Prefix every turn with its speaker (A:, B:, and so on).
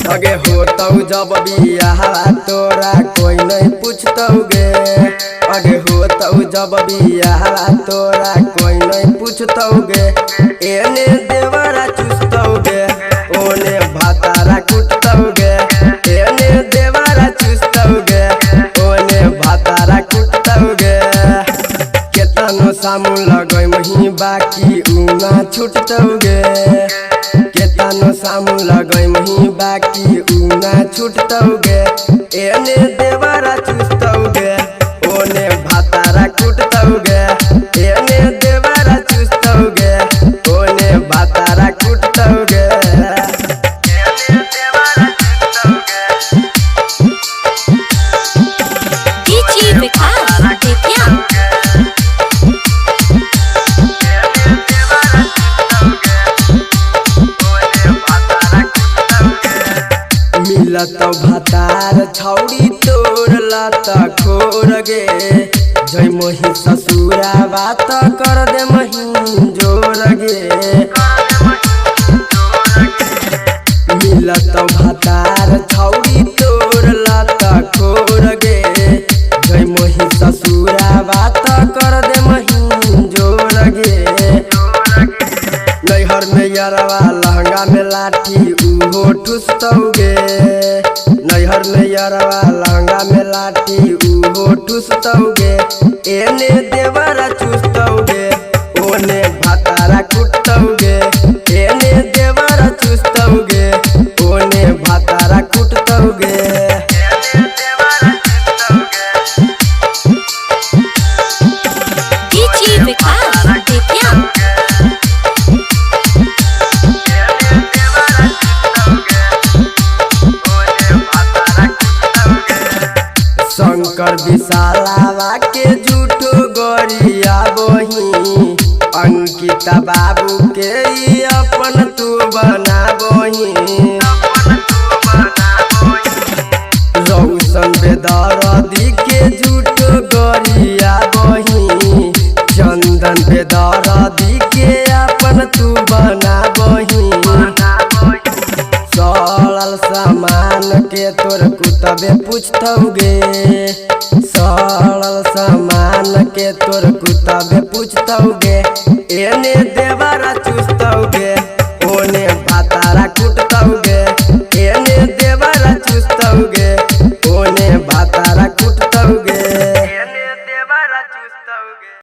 A: अगे होतौ जब बियाह तोरा कोई नहीं पूछतौ गे। अगे होतौ जब बियाह तोरा कोई नहीं पूछतौ गे। एने देवरा चुस्तौ गे, ओने भातारा कुटतौ गे। एने देवरा चुस्तौ गे, ओने भातारा कुटतौ गे। केतनो सामू लगै मही बाकी उना छुटतौ गे। केतनो सामू लगै मही बाकी उना छुटतौ गे। एने देवरा चुस्तौ गे, ओने भातारा कुटतौ गे। एने देवरा चुस्तौ गे, ओने भातारा कुटतौ गे। एने देवरा चुस्तौ गे,
B: डीजे विकास बेतिया।
A: मिलतौ भातार छौड़ी तोर लत खोर गे। जय मोही ससुरा बात कर दे मही जोर गे। मिलतौ भातार छौड़ी तोर लत खोर गे। जय मोही ससुरा बात कर दे मही जोर गे। नैहर में यरवा लहंगा में लाठी उहो ठुस्तौ गे। नैहर में यरवा लहंगा में लाठी उहो ठुस्तौ गे। एने देवरा चुस्तौ गे, ओने भातारा कुटतौ गे। एने देवरा चुस्तौ गे, ओने भातारा कुटतौ गे। एने देवरा चुस्तौ गे,
B: डीजे विकास बेतिया।
A: शंकर विशालावा के झूठो गरिया बही। अंकिता बाबू के ई अपन तू बना बही। रौशन बेदर्दी के झूठो गरिया बही। चंदन बेदर्दी के अपन तू बना बही। सड़ल सामान के तोर कुतबे पूछतौ गे। सड़ल सामान के तोर कुतबे पूछतौ गे। एने देवरा चुस्तौ गे, ओने भातारा कुटतौ गे। एने देवरा चुस्तौ गे, ओने भातारा कुटतौ गे। एने देवरा चुस्तौ गे।